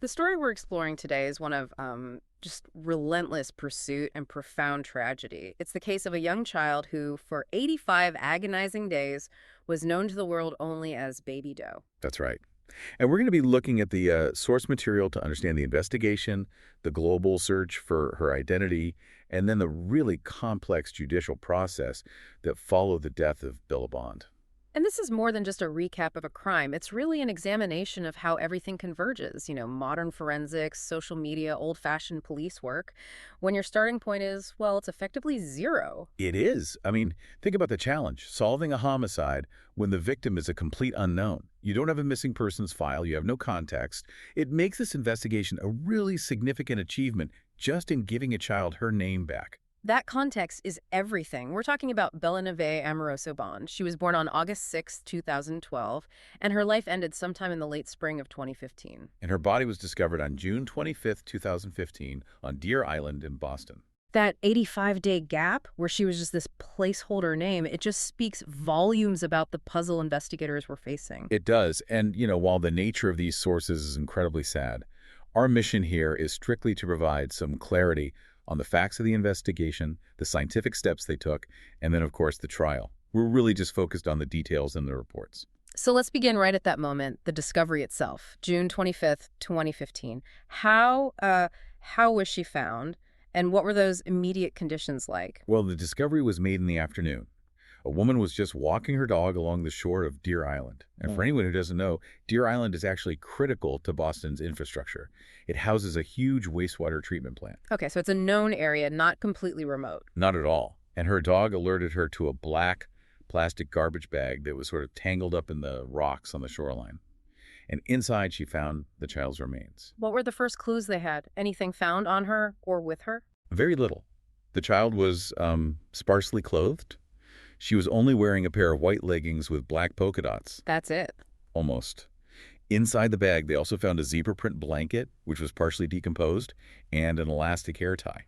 The story we're exploring today is one of just relentless pursuit and profound tragedy. It's the case of a young child who, for 85 agonizing days, was known to the world only as Baby Doe. That's right. And we're going to be looking at the source material to understand the investigation, the global search for her identity, and then the really complex judicial process that followed the death of Billabong. And this is more than just a recap of a crime. It's really an examination of how everything converges, modern forensics, social media, old-fashioned police work, when your starting point is, well, it's effectively zero. It is. I mean, think about the challenge, solving a homicide when the victim is a complete unknown. You don't have a missing persons file, you have no context. It makes this investigation a really significant achievement just in giving a child her name back. That context is everything. We're talking about Belaneve Amoroso Bond. She was born on August 2012, and her life ended sometime in the late spring of 2015. And her body was discovered on June 25th, 2015 on Deer Island in Boston. That 85-day gap where she was just this placeholder name, it just speaks volumes about the puzzle investigators were facing. It does. And, while the nature of these sources is incredibly sad, our mission here is strictly to provide some clarity on the facts of the investigation, the scientific steps they took, and then, of course, the trial. We're really just focused on the details in the reports. So let's begin right at that moment, the discovery itself, June 25th, 2015. How was she found, and what were those immediate conditions like? Well, the discovery was made in the afternoon. A woman was just walking her dog along the shore of Deer Island. And for anyone who doesn't know, Deer Island is actually critical to Boston's infrastructure. It houses a huge wastewater treatment plant. Okay, so it's a known area, not completely remote. Not at all. And her dog alerted her to a black plastic garbage bag that was sort of tangled up in the rocks on the shoreline. And inside, she found the child's remains. What were the first clues they had? Anything found on her or with her? Very little. The child was sparsely clothed. She was only wearing a pair of white leggings with black polka dots. That's it. Almost. Inside the bag, they also found a zebra print blanket, which was partially decomposed, and an elastic hair tie.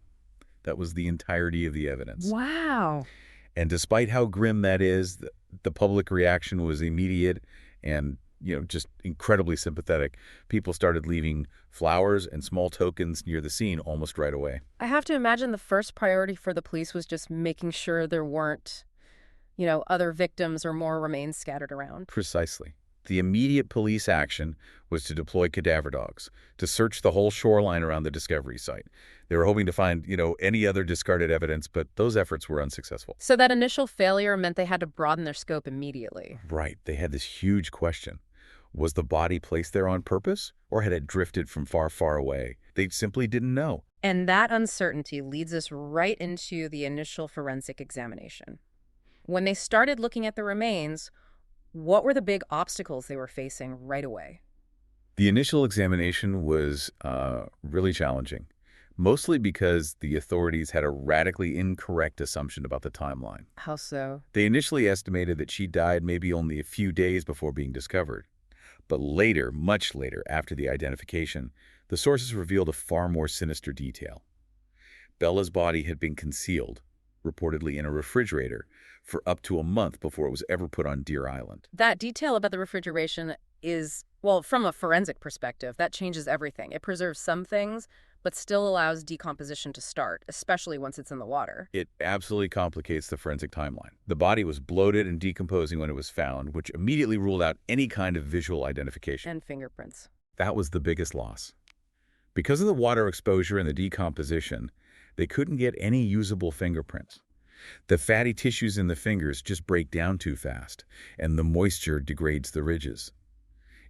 That was the entirety of the evidence. Wow. And despite how grim that is, the public reaction was immediate and, just incredibly sympathetic. People started leaving flowers and small tokens near the scene almost right away. I have to imagine the first priority for the police was just making sure there weren't other victims or more remains scattered around. Precisely. The immediate police action was to deploy cadaver dogs to search the whole shoreline around the discovery site. They were hoping to find, any other discarded evidence, but those efforts were unsuccessful. So that initial failure meant they had to broaden their scope immediately. Right. They had this huge question. Was the body placed there on purpose, or had it drifted from far, far away? They simply didn't know. And that uncertainty leads us right into the initial forensic examination. When they started looking at the remains, what were the big obstacles they were facing right away? The initial examination was really challenging, mostly because the authorities had a radically incorrect assumption about the timeline. How so? They initially estimated that she died maybe only a few days before being discovered. But later, much later, after the identification, the sources revealed a far more sinister detail. Bella's body had been concealed, reportedly in a refrigerator, for up to a month before it was ever put on Deer Island. That detail about the refrigeration is, well, from a forensic perspective, that changes everything. It preserves some things, but still allows decomposition to start, especially once it's in the water. It absolutely complicates the forensic timeline. The body was bloated and decomposing when it was found, which immediately ruled out any kind of visual identification. And fingerprints. That was the biggest loss. Because of the water exposure and the decomposition, they couldn't get any usable fingerprints. The fatty tissues in the fingers just break down too fast, and the moisture degrades the ridges.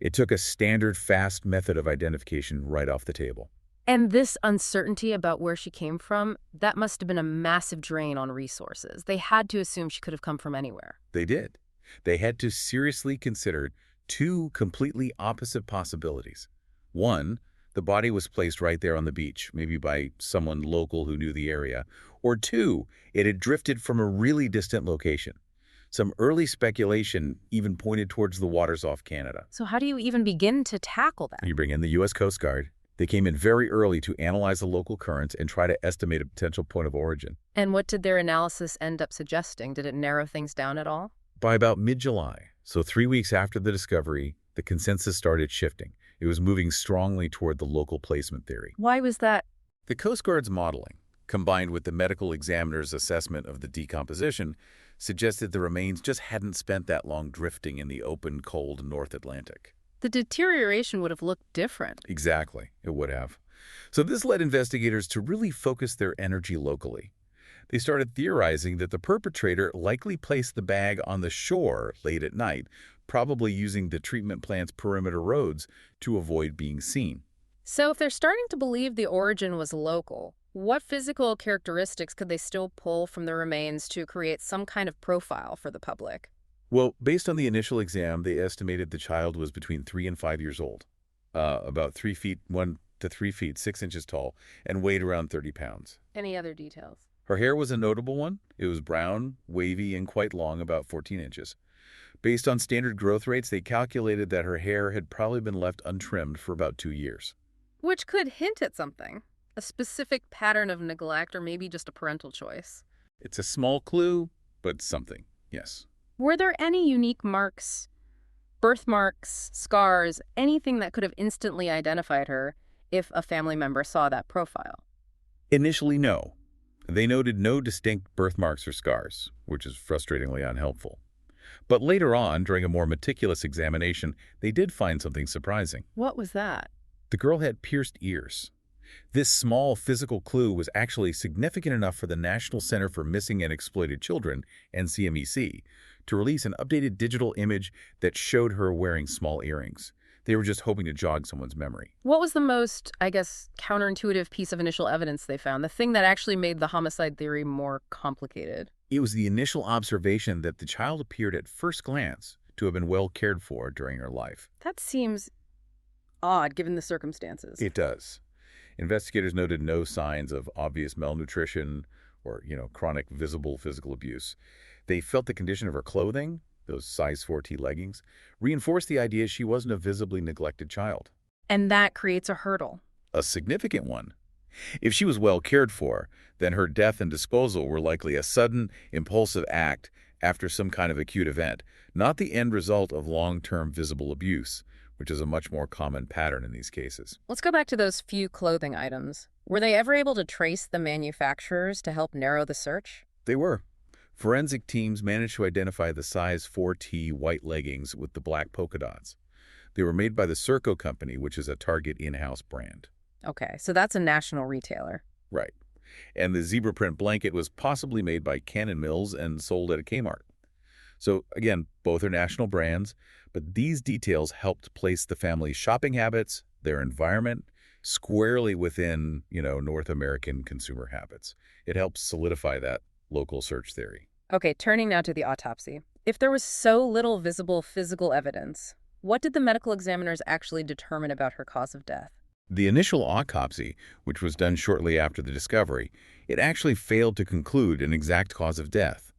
It took a standard fast method of identification right off the table. And this uncertainty about where she came from, that must have been a massive drain on resources. They had to assume she could have come from anywhere. They did. They had to seriously consider two completely opposite possibilities. One, the body was placed right there on the beach, maybe by someone local who knew the area. Or two, it had drifted from a really distant location. Some early speculation even pointed towards the waters off Canada. So how do you even begin to tackle that? You bring in the U.S. Coast Guard. They came in very early to analyze the local currents and try to estimate a potential point of origin. And what did their analysis end up suggesting? Did it narrow things down at all? By about mid-July, so 3 weeks after the discovery, the consensus started shifting. It was moving strongly toward the local placement theory. Why was that? The Coast Guard's modeling, combined with the medical examiner's assessment of the decomposition, suggested the remains just hadn't spent that long drifting in the open, cold North Atlantic. The deterioration would have looked different. Exactly, it would have. So this led investigators to really focus their energy locally. They started theorizing that the perpetrator likely placed the bag on the shore late at night, probably using the treatment plant's perimeter roads to avoid being seen. So if they're starting to believe the origin was local, what physical characteristics could they still pull from the remains to create some kind of profile for the public? Well, based on the initial exam, they estimated the child was between 3 and 5 years old, about 3 feet 1 to 3 feet 6 inches tall, and weighed around 30 pounds. Any other details? Her hair was a notable one. It was brown, wavy, and quite long, about 14 inches. Based on standard growth rates, they calculated that her hair had probably been left untrimmed for about 2 years. Which could hint at something. A specific pattern of neglect or maybe just a parental choice. It's a small clue, but something, yes. Were there any unique marks, birthmarks, scars, anything that could have instantly identified her if a family member saw that profile? Initially, no. They noted no distinct birthmarks or scars, which is frustratingly unhelpful. But later on, during a more meticulous examination, they did find something surprising. What was that? The girl had pierced ears. This small physical clue was actually significant enough for the National Center for Missing and Exploited Children, NCMEC, to release an updated digital image that showed her wearing small earrings. They were just hoping to jog someone's memory. What was the most, counterintuitive piece of initial evidence they found? The thing that actually made the homicide theory more complicated? It was the initial observation that the child appeared at first glance to have been well cared for during her life. That seems odd given the circumstances. It does. Investigators noted no signs of obvious malnutrition or, chronic visible physical abuse. They felt the condition of her clothing, those size 4T leggings, reinforced the idea she wasn't a visibly neglected child. And that creates a hurdle. A significant one. If she was well cared for, then her death and disposal were likely a sudden, impulsive act after some kind of acute event, not the end result of long-term visible abuse, which is a much more common pattern in these cases. Let's go back to those few clothing items. Were they ever able to trace the manufacturers to help narrow the search? They were. Forensic teams managed to identify the size 4T white leggings with the black polka dots. They were made by the Serco company, which is a Target in-house brand. Okay, so that's a national retailer. Right. And the zebra print blanket was possibly made by Cannon Mills and sold at a Kmart. So again, both are national brands, but these details helped place the family's shopping habits, their environment, squarely within, North American consumer habits. It helps solidify that local search theory. Okay, turning now to the autopsy. If there was so little visible physical evidence, what did the medical examiners actually determine about her cause of death? The initial autopsy, which was done shortly after the discovery, it actually failed to conclude an exact cause of death.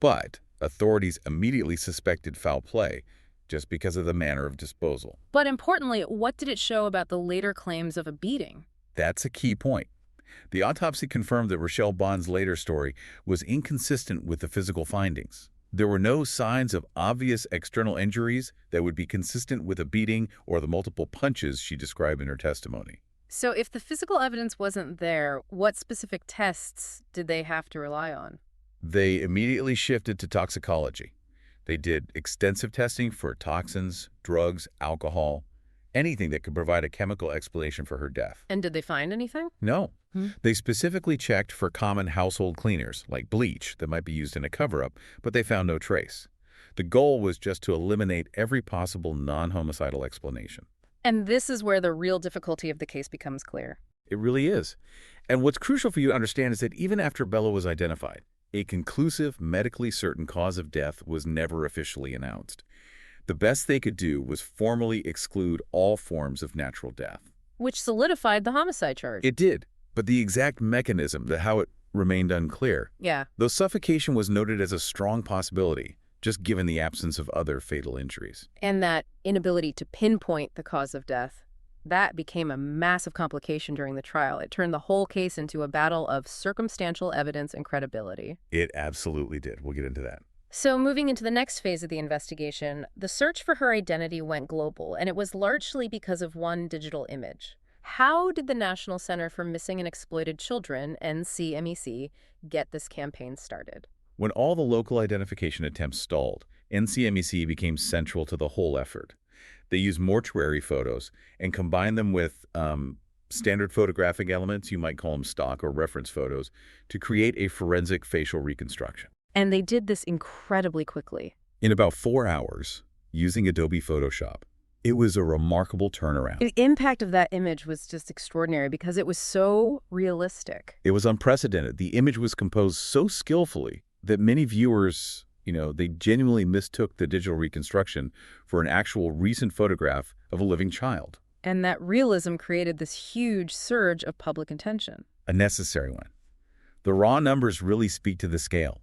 But authorities immediately suspected foul play, just because of the manner of disposal. But importantly, what did it show about the later claims of a beating? That's a key point. The autopsy confirmed that Rochelle Bond's later story was inconsistent with the physical findings. There were no signs of obvious external injuries that would be consistent with a beating or the multiple punches she described in her testimony. So if the physical evidence wasn't there, what specific tests did they have to rely on? They immediately shifted to toxicology. They did extensive testing for toxins, drugs, alcohol, anything that could provide a chemical explanation for her death. And did they find anything? No. They specifically checked for common household cleaners, like bleach, that might be used in a cover-up, but they found no trace. The goal was just to eliminate every possible non-homicidal explanation. And this is where the real difficulty of the case becomes clear. It really is. And what's crucial for you to understand is that even after Bella was identified, a conclusive, medically certain cause of death was never officially announced. The best they could do was formally exclude all forms of natural death. Which solidified the homicide charge. It did, but the exact mechanism, how it remained unclear. Yeah. Though suffocation was noted as a strong possibility, just given the absence of other fatal injuries. And that inability to pinpoint the cause of death, that became a massive complication during the trial. It turned the whole case into a battle of circumstantial evidence and credibility. It absolutely did. We'll get into that. So, moving into the next phase of the investigation, the search for her identity went global, and it was largely because of one digital image. How did the National Center for Missing and Exploited Children, NCMEC, get this campaign started? When all the local identification attempts stalled, NCMEC became central to the whole effort. They used mortuary photos and combined them with standard photographic elements, you might call them stock or reference photos, to create a forensic facial reconstruction. And they did this incredibly quickly. In about 4 hours, using Adobe Photoshop. It was a remarkable turnaround. The impact of that image was just extraordinary because it was so realistic. It was unprecedented. The image was composed so skillfully that many viewers, they genuinely mistook the digital reconstruction for an actual recent photograph of a living child. And that realism created this huge surge of public attention. A necessary one. The raw numbers really speak to the scale.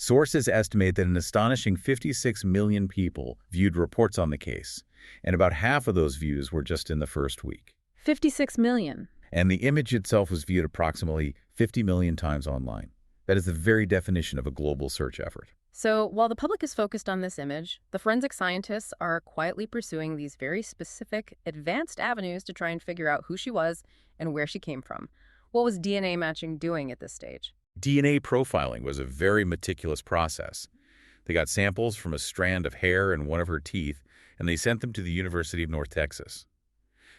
Sources estimate that an astonishing 56 million people viewed reports on the case, and about half of those views were just in the first week. 56 million. And the image itself was viewed approximately 50 million times online. That is the very definition of a global search effort. So while the public is focused on this image, the forensic scientists are quietly pursuing these very specific, advanced avenues to try and figure out who she was and where she came from. What was DNA matching doing at this stage? DNA profiling was a very meticulous process. They got samples from a strand of hair in one of her teeth, and they sent them to the University of North Texas.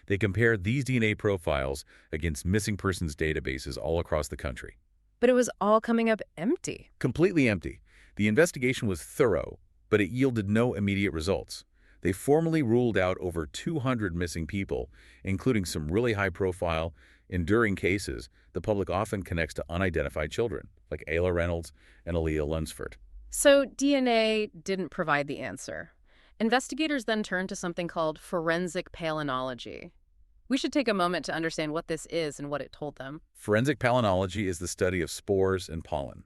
They compared these DNA profiles against missing persons databases all across the country. But it was all coming up empty. Completely empty. The investigation was thorough, but it yielded no immediate results. They formally ruled out over 200 missing people, including some really high-profile, enduring cases the public often connects to unidentified children, like Ayla Reynolds and Aaliyah Lunsford. So DNA didn't provide the answer. Investigators then turned to something called forensic palynology. We should take a moment to understand what this is and what it told them. Forensic palynology is the study of spores and pollen.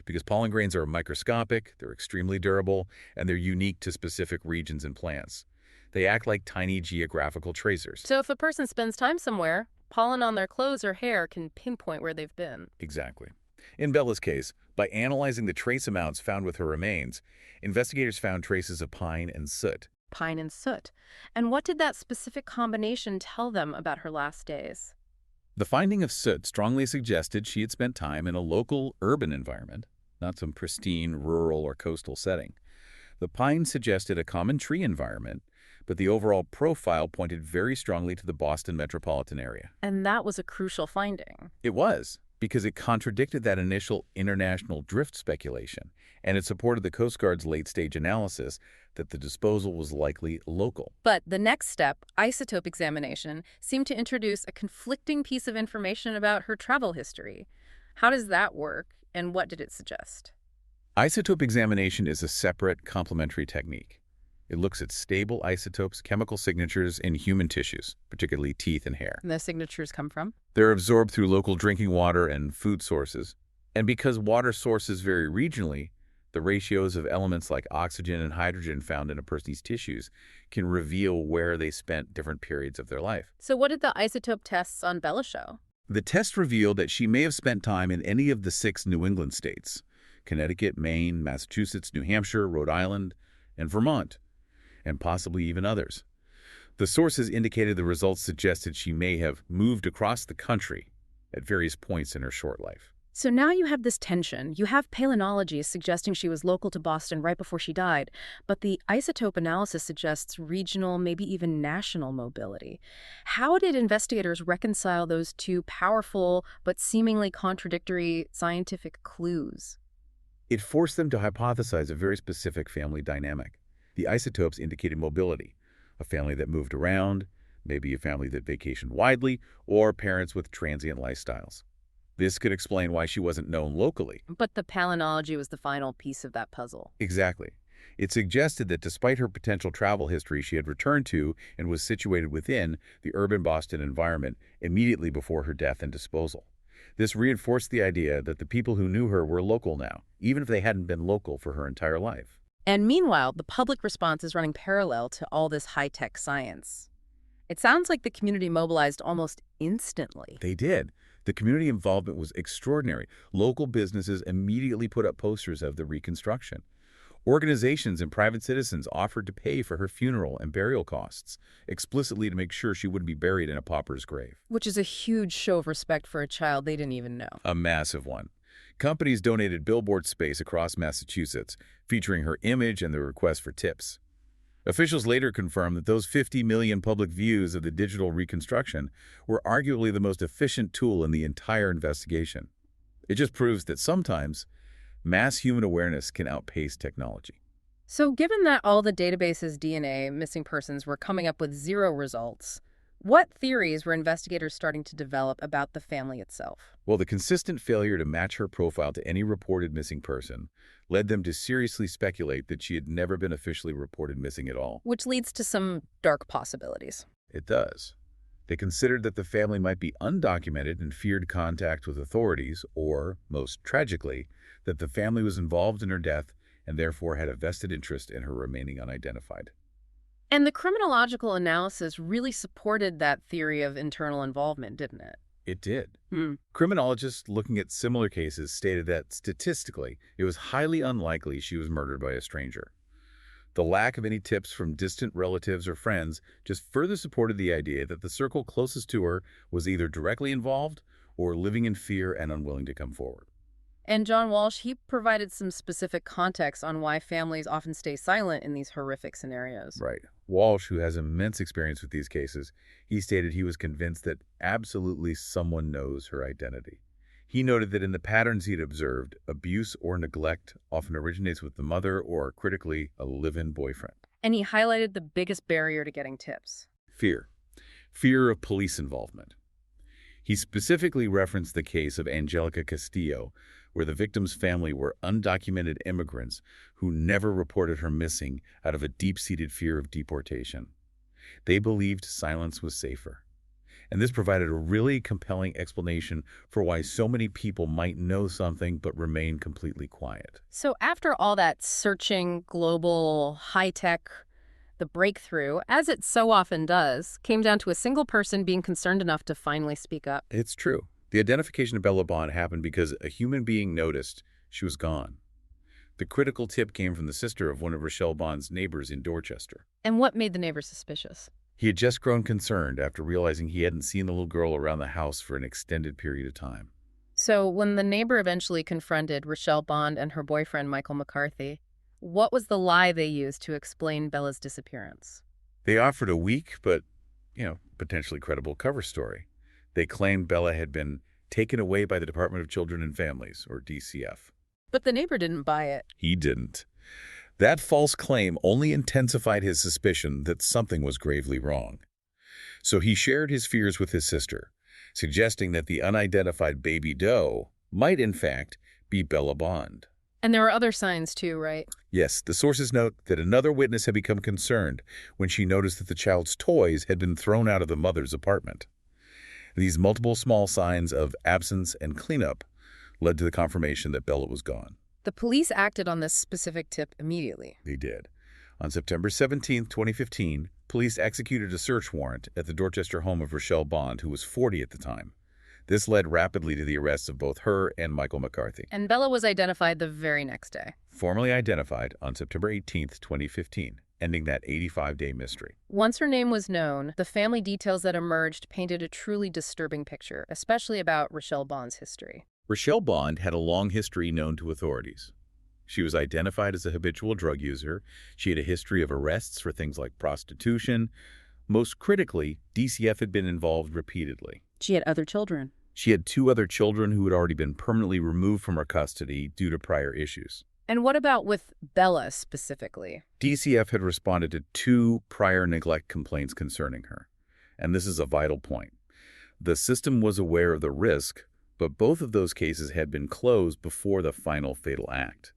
Because pollen grains are microscopic, they're extremely durable, and they're unique to specific regions and plants. They act like tiny geographical tracers. So if a person spends time somewhere, pollen on their clothes or hair can pinpoint where they've been. Exactly. In Bella's case, by analyzing the trace amounts found with her remains, investigators found traces of pine and soot. Pine and soot. And what did that specific combination tell them about her last days? The finding of soot strongly suggested she had spent time in a local urban environment, not some pristine rural or coastal setting. The pine suggested a common tree environment, but the overall profile pointed very strongly to the Boston metropolitan area. And that was a crucial finding. It was, because it contradicted that initial international drift speculation, and it supported the Coast Guard's late-stage analysis that the disposal was likely local. But the next step, isotope examination, seemed to introduce a conflicting piece of information about her travel history. How does that work, and what did it suggest? Isotope examination is a separate, complementary technique. It looks at stable isotopes, chemical signatures in human tissues, particularly teeth and hair. And the signatures come from? They're absorbed through local drinking water and food sources. And because water sources vary regionally, the ratios of elements like oxygen and hydrogen found in a person's tissues can reveal where they spent different periods of their life. So what did the isotope tests on Bella show? The test revealed that she may have spent time in any of the 6 New England states: Connecticut, Maine, Massachusetts, New Hampshire, Rhode Island, and Vermont, and possibly even others. The sources indicated the results suggested she may have moved across the country at various points in her short life. So now you have this tension. You have palynology suggesting she was local to Boston right before she died, but the isotope analysis suggests regional, maybe even national mobility. How did investigators reconcile those two powerful but seemingly contradictory scientific clues? It forced them to hypothesize a very specific family dynamic. The isotopes indicated mobility, a family that moved around, maybe a family that vacationed widely, or parents with transient lifestyles. This could explain why she wasn't known locally. But the palynology was the final piece of that puzzle. Exactly. It suggested that despite her potential travel history, she had returned to and was situated within the urban Boston environment immediately before her death and disposal. This reinforced the idea that the people who knew her were local now, even if they hadn't been local for her entire life. And meanwhile, the public response is running parallel to all this high-tech science. It sounds like the community mobilized almost instantly. They did. The community involvement was extraordinary. Local businesses immediately put up posters of the reconstruction. Organizations and private citizens offered to pay for her funeral and burial costs, explicitly to make sure she wouldn't be buried in a pauper's grave. Which is a huge show of respect for a child they didn't even know. A massive one. Companies donated billboard space across Massachusetts, featuring her image and the request for tips. Officials later confirmed that those 50 million public views of the digital reconstruction were arguably the most efficient tool in the entire investigation. It just proves that sometimes mass human awareness can outpace technology. So given that all the database's DNA missing persons were coming up with zero results, what theories were investigators starting to develop about the family itself? Well, the consistent failure to match her profile to any reported missing person led them to seriously speculate that she had never been officially reported missing at all. Which leads to some dark possibilities. It does. They considered that the family might be undocumented and feared contact with authorities, or, most tragically, that the family was involved in her death and therefore had a vested interest in her remaining unidentified. And the criminological analysis really supported that theory of internal involvement, didn't it? It did. Criminologists looking at similar cases stated that, statistically, it was highly unlikely she was murdered by a stranger. The lack of any tips from distant relatives or friends just further supported the idea that the circle closest to her was either directly involved or living in fear and unwilling to come forward. And John Walsh, he provided some specific context on why families often stay silent in these horrific scenarios. Right. Walsh, who has immense experience with these cases, he stated he was convinced that absolutely someone knows her identity. He noted that in the patterns he'd observed, abuse or neglect often originates with the mother or, critically, a live-in boyfriend. And he highlighted the biggest barrier to getting tips. Fear. Fear of police involvement. He specifically referenced the case of Angelica Castillo, where the victim's family were undocumented immigrants who never reported her missing out of a deep-seated fear of deportation. They believed silence was safer. And this provided a really compelling explanation for why so many people might know something but remain completely quiet. So after all that searching, global, high-tech, the breakthrough, as it so often does, came down to a single person being concerned enough to finally speak up. It's true. The identification of Bella Bond happened because a human being noticed she was gone. The critical tip came from the sister of one of Rochelle Bond's neighbors in Dorchester. And what made the neighbor suspicious? He had just grown concerned after realizing he hadn't seen the little girl around the house for an extended period of time. So when the neighbor eventually confronted Rochelle Bond and her boyfriend, Michael McCarthy, what was the lie they used to explain Bella's disappearance? They offered a weak but, potentially credible cover story. They claimed Bella had been taken away by the Department of Children and Families, or DCF. But the neighbor didn't buy it. He didn't. That false claim only intensified his suspicion that something was gravely wrong. So he shared his fears with his sister, suggesting that the unidentified baby doe might, in fact, be Bella Bond. And there were other signs too, right? Yes, the sources note that another witness had become concerned when she noticed that the child's toys had been thrown out of the mother's apartment. These multiple small signs of absence and cleanup led to the confirmation that Bella was gone. The police acted on this specific tip immediately. They did. On September 17, 2015, police executed a search warrant at the Dorchester home of Rochelle Bond, who was 40 at the time. This led rapidly to the arrests of both her and Michael McCarthy. And Bella was identified the very next day. Formally identified on September 18, 2015, ending that 85-day mystery. Once her name was known, the family details that emerged painted a truly disturbing picture, especially about Rochelle Bond's history. Rochelle Bond had a long history known to authorities. She was identified as a habitual drug user. She had a history of arrests for things like prostitution. Most critically, DCF had been involved repeatedly. She had other children. She had 2 other children who had already been permanently removed from her custody due to prior issues. And what about with Bella specifically? DCF had responded to 2 prior neglect complaints concerning her. And this is a vital point. The system was aware of the risk, but both of those cases had been closed before the final fatal act.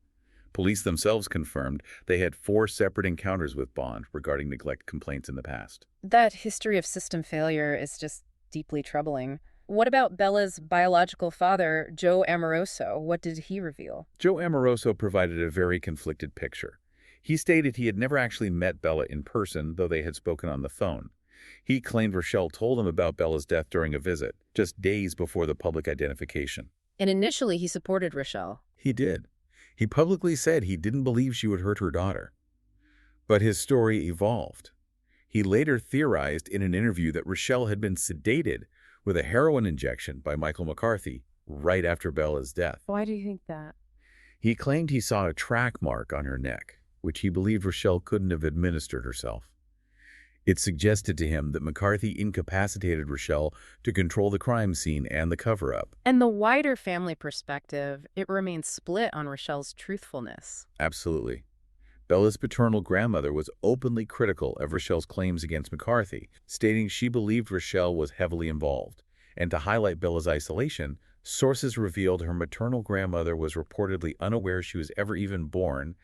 Police themselves confirmed they had 4 separate encounters with Bond regarding neglect complaints in the past. That history of system failure is just deeply troubling. What about Bella's biological father, Joe Amoroso? What did he reveal? Joe Amoroso provided a very conflicted picture. He stated he had never actually met Bella in person, though they had spoken on the phone. He claimed Rochelle told him about Bella's death during a visit, just days before the public identification. And initially he supported Rochelle. He did. He publicly said he didn't believe she would hurt her daughter. But his story evolved. He later theorized in an interview that Rochelle had been sedated with a heroin injection by Michael McCarthy right after Bella's death. Why do you think that? He claimed he saw a track mark on her neck, which he believed Rochelle couldn't have administered herself. It suggested to him that McCarthy incapacitated Rochelle to control the crime scene and the cover-up. And the wider family perspective, it remains split on Rochelle's truthfulness. Absolutely. Bella's paternal grandmother was openly critical of Rochelle's claims against McCarthy, stating she believed Rochelle was heavily involved. And to highlight Bella's isolation, sources revealed her maternal grandmother was reportedly unaware she was ever even born,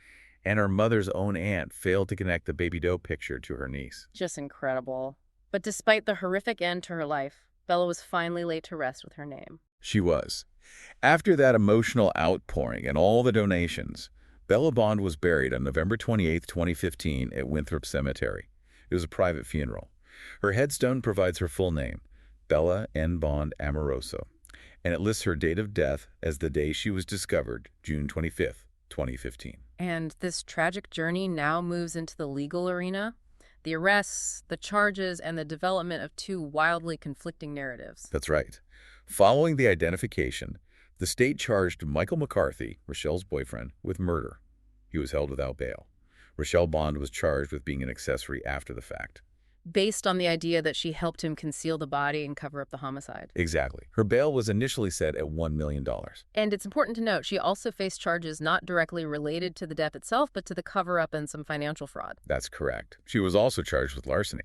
and her mother's own aunt failed to connect the baby doe picture to her niece. Just incredible. But despite the horrific end to her life, Bella was finally laid to rest with her name. She was. After that emotional outpouring and all the donations, Bella Bond was buried on November 28, 2015 at Winthrop Cemetery. It was a private funeral. Her headstone provides her full name, Bella N. Bond Amoroso, and it lists her date of death as the day she was discovered, June 25, 2015. And this tragic journey now moves into the legal arena. The arrests, the charges, and the development of two wildly conflicting narratives. That's right. Following the identification, the state charged Michael McCarthy, Rochelle's boyfriend, with murder. He was held without bail. Rochelle Bond was charged with being an accessory after the fact. Based on the idea that she helped him conceal the body and cover up the homicide. Exactly. Her bail was initially set at $1 million. And it's important to note she also faced charges not directly related to the death itself, but to the cover-up and some financial fraud. That's correct. She was also charged with larceny.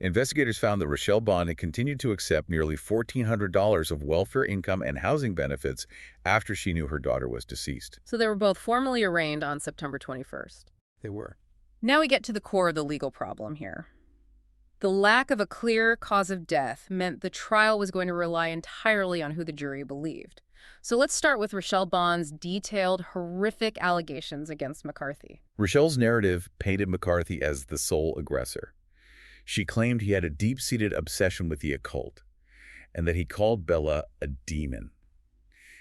Investigators found that Rochelle Bond had continued to accept nearly $1,400 of welfare income and housing benefits after she knew her daughter was deceased. So they were both formally arraigned on September 21st. They were. Now we get to the core of the legal problem here. The lack of a clear cause of death meant the trial was going to rely entirely on who the jury believed. So let's start with Rochelle Bond's detailed, horrific allegations against McCarthy. Rochelle's narrative painted McCarthy as the sole aggressor. She claimed he had a deep-seated obsession with the occult, and that he called Bella a demon.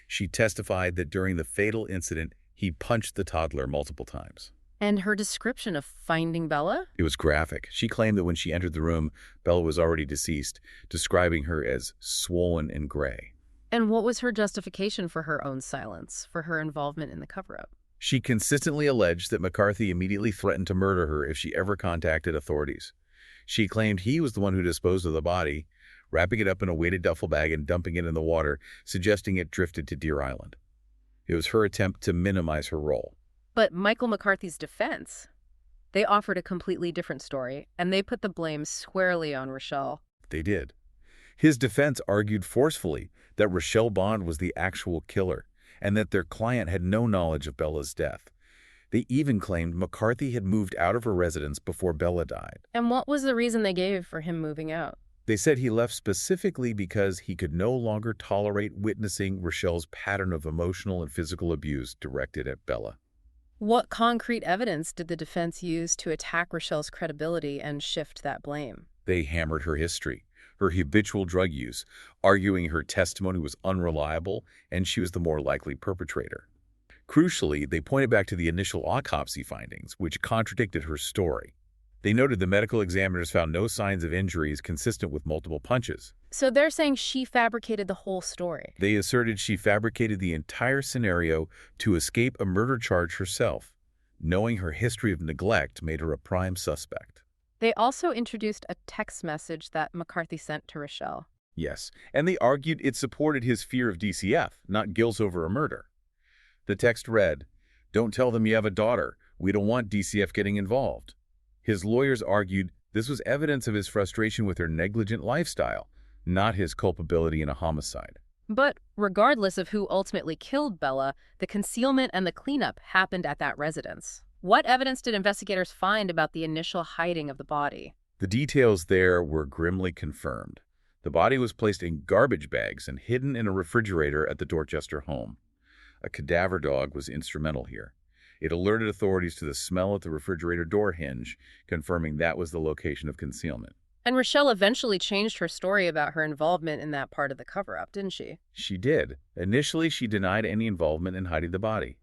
She testified that during the fatal incident, he punched the toddler multiple times. And her description of finding Bella? It was graphic. She claimed that when she entered the room, Bella was already deceased, describing her as swollen and gray. And what was her justification for her own silence, for her involvement in the cover-up? She consistently alleged that McCarthy immediately threatened to murder her if she ever contacted authorities. She claimed he was the one who disposed of the body, wrapping it up in a weighted duffel bag and dumping it in the water, suggesting it drifted to Deer Island. It was her attempt to minimize her role. But Michael McCarthy's defense, they offered a completely different story, and they put the blame squarely on Rochelle. They did. His defense argued forcefully that Rochelle Bond was the actual killer, and that their client had no knowledge of Bella's death. They even claimed McCarthy had moved out of her residence before Bella died. And what was the reason they gave for him moving out? They said he left specifically because he could no longer tolerate witnessing Rochelle's pattern of emotional and physical abuse directed at Bella. What concrete evidence did the defense use to attack Rochelle's credibility and shift that blame? They hammered her history, her habitual drug use, arguing her testimony was unreliable and she was the more likely perpetrator. Crucially, they pointed back to the initial autopsy findings, which contradicted her story. They noted the medical examiners found no signs of injuries consistent with multiple punches. So they're saying she fabricated the whole story. They asserted she fabricated the entire scenario to escape a murder charge herself. Knowing her history of neglect made her a prime suspect. They also introduced a text message that McCarthy sent to Rochelle. Yes, and they argued it supported his fear of DCF, not guilt over a murder. The text read, "Don't tell them you have a daughter. We don't want DCF getting involved." His lawyers argued this was evidence of his frustration with her negligent lifestyle, not his culpability in a homicide. But regardless of who ultimately killed Bella, the concealment and the cleanup happened at that residence. What evidence did investigators find about the initial hiding of the body? The details there were grimly confirmed. The body was placed in garbage bags and hidden in a refrigerator at the Dorchester home. A cadaver dog was instrumental here. It alerted authorities to the smell at the refrigerator door hinge, confirming that was the location of concealment. And Rochelle eventually changed her story about her involvement in that part of the cover-up, didn't she? She did. Initially, she denied any involvement in hiding the body.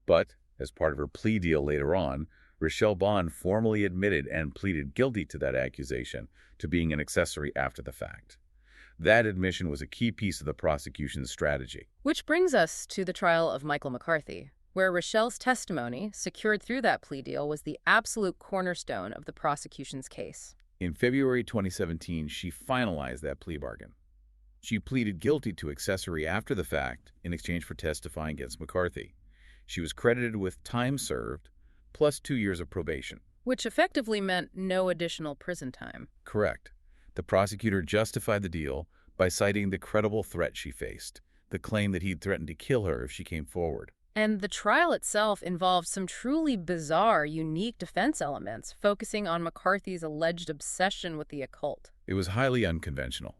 But, as part of her plea deal later on, Rochelle Bond formally admitted and pleaded guilty to that accusation, to being an accessory after the fact. That admission was a key piece of the prosecution's strategy. Which brings us to the trial of Michael McCarthy, where Rochelle's testimony, secured through that plea deal, was the absolute cornerstone of the prosecution's case. In February 2017, she finalized that plea bargain. She pleaded guilty to accessory after the fact in exchange for testifying against McCarthy. She was credited with time served plus 2 years of probation. Which effectively meant no additional prison time. Correct. The prosecutor justified the deal by citing the credible threat she faced, the claim that he'd threatened to kill her if she came forward. And the trial itself involved some truly bizarre, unique defense elements, focusing on McCarthy's alleged obsession with the occult. It was highly unconventional.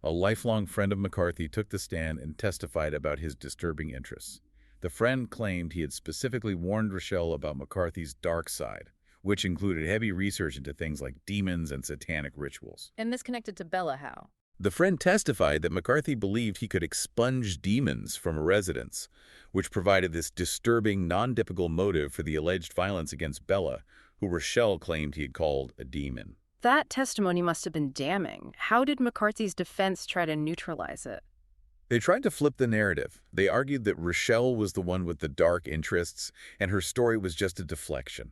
A lifelong friend of McCarthy took the stand and testified about his disturbing interests. The friend claimed he had specifically warned Rochelle about McCarthy's dark side, which included heavy research into things like demons and satanic rituals. And this connected to Bella how? The friend testified that McCarthy believed he could expunge demons from a residence, which provided this disturbing, non-typical motive for the alleged violence against Bella, who Rochelle claimed he had called a demon. That testimony must have been damning. How did McCarthy's defense try to neutralize it? They tried to flip the narrative. They argued that Rochelle was the one with the dark interests, and her story was just a deflection.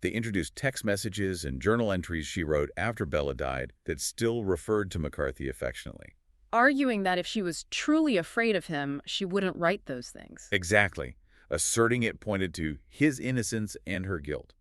They introduced text messages and journal entries she wrote after Bella died that still referred to McCarthy affectionately. Arguing that if she was truly afraid of him, she wouldn't write those things. Exactly, asserting it pointed to his innocence and her guilt.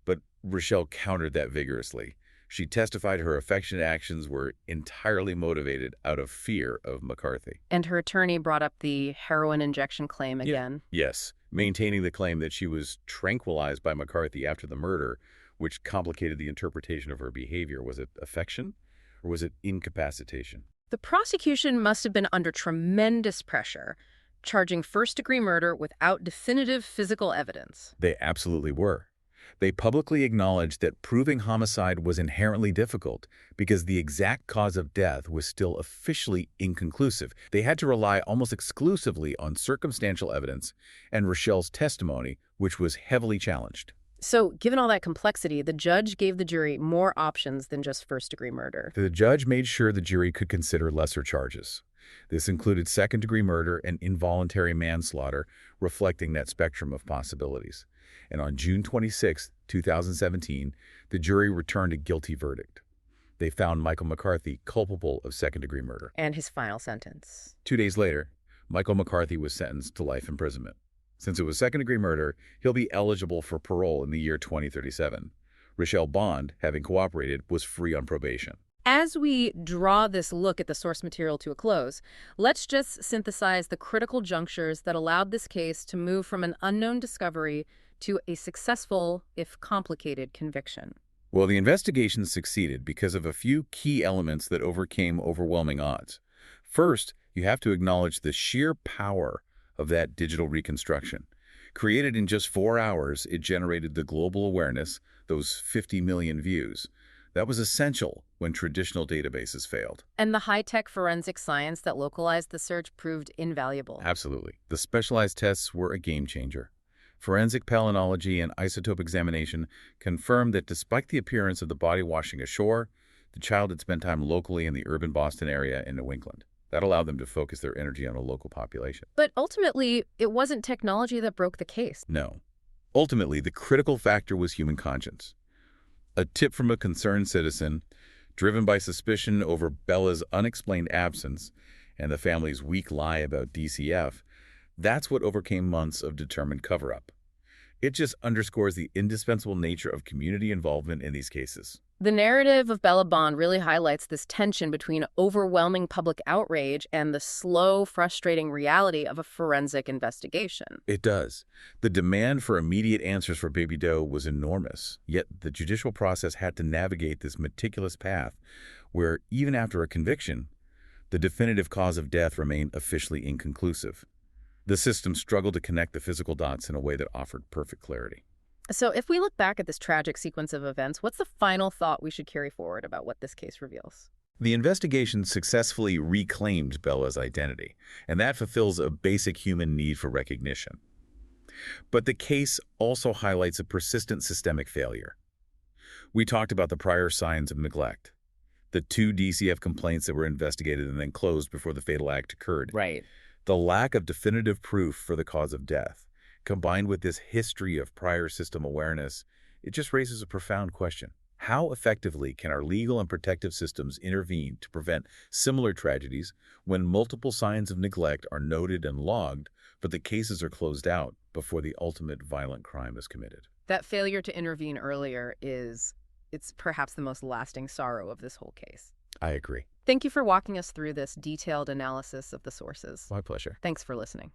But Rochelle countered that vigorously. She testified her affectionate actions were entirely motivated out of fear of McCarthy. And her attorney brought up the heroin injection claim again. Yes, maintaining the claim that she was tranquilized by McCarthy after the murder, which complicated the interpretation of her behavior. Was it affection or was it incapacitation? The prosecution must have been under tremendous pressure, charging first-degree murder without definitive physical evidence. They absolutely were. They publicly acknowledged that proving homicide was inherently difficult because the exact cause of death was still officially inconclusive. They had to rely almost exclusively on circumstantial evidence and Rochelle's testimony, which was heavily challenged. So, given all that complexity, the judge gave the jury more options than just first-degree murder. The judge made sure the jury could consider lesser charges. This included second-degree murder and involuntary manslaughter, reflecting that spectrum of possibilities. And on June 26, 2017, the jury returned a guilty verdict. They found Michael McCarthy culpable of second-degree murder. And his final sentence. 2 days later, Michael McCarthy was sentenced to life imprisonment. Since it was second-degree murder, he'll be eligible for parole in the year 2037. Rochelle Bond, having cooperated, was free on probation. As we draw this look at the source material to a close, let's just synthesize the critical junctures that allowed this case to move from an unknown discovery to a successful, if complicated, conviction. Well, the investigation succeeded because of a few key elements that overcame overwhelming odds. First, you have to acknowledge the sheer power of that digital reconstruction. Created in just 4 hours, it generated the global awareness, those 50 million views. That was essential when traditional databases failed. And the high-tech forensic science that localized the search proved invaluable. Absolutely. The specialized tests were a game changer. Forensic palynology and isotope examination confirmed that despite the appearance of the body washing ashore, the child had spent time locally in the urban Boston area in New England. That allowed them to focus their energy on a local population. But ultimately, it wasn't technology that broke the case. No. Ultimately, the critical factor was human conscience. A tip from a concerned citizen, driven by suspicion over Bella's unexplained absence and the family's weak lie about DCF, that's what overcame months of determined cover-up. It just underscores the indispensable nature of community involvement in these cases. The narrative of Bella Bond really highlights this tension between overwhelming public outrage and the slow, frustrating reality of a forensic investigation. It does. The demand for immediate answers for Baby Doe was enormous, yet the judicial process had to navigate this meticulous path where, even after a conviction, the definitive cause of death remained officially inconclusive. The system struggled to connect the physical dots in a way that offered perfect clarity. So if we look back at this tragic sequence of events, what's the final thought we should carry forward about what this case reveals? The investigation successfully reclaimed Bella's identity, and that fulfills a basic human need for recognition. But the case also highlights a persistent systemic failure. We talked about the prior signs of neglect, the 2 DCF complaints that were investigated and then closed before the fatal act occurred. Right. The lack of definitive proof for the cause of death, combined with this history of prior system awareness, it just raises a profound question. How effectively can our legal and protective systems intervene to prevent similar tragedies when multiple signs of neglect are noted and logged, but the cases are closed out before the ultimate violent crime is committed? That failure to intervene earlier it's perhaps the most lasting sorrow of this whole case. I agree. Thank you for walking us through this detailed analysis of the sources. My pleasure. Thanks for listening.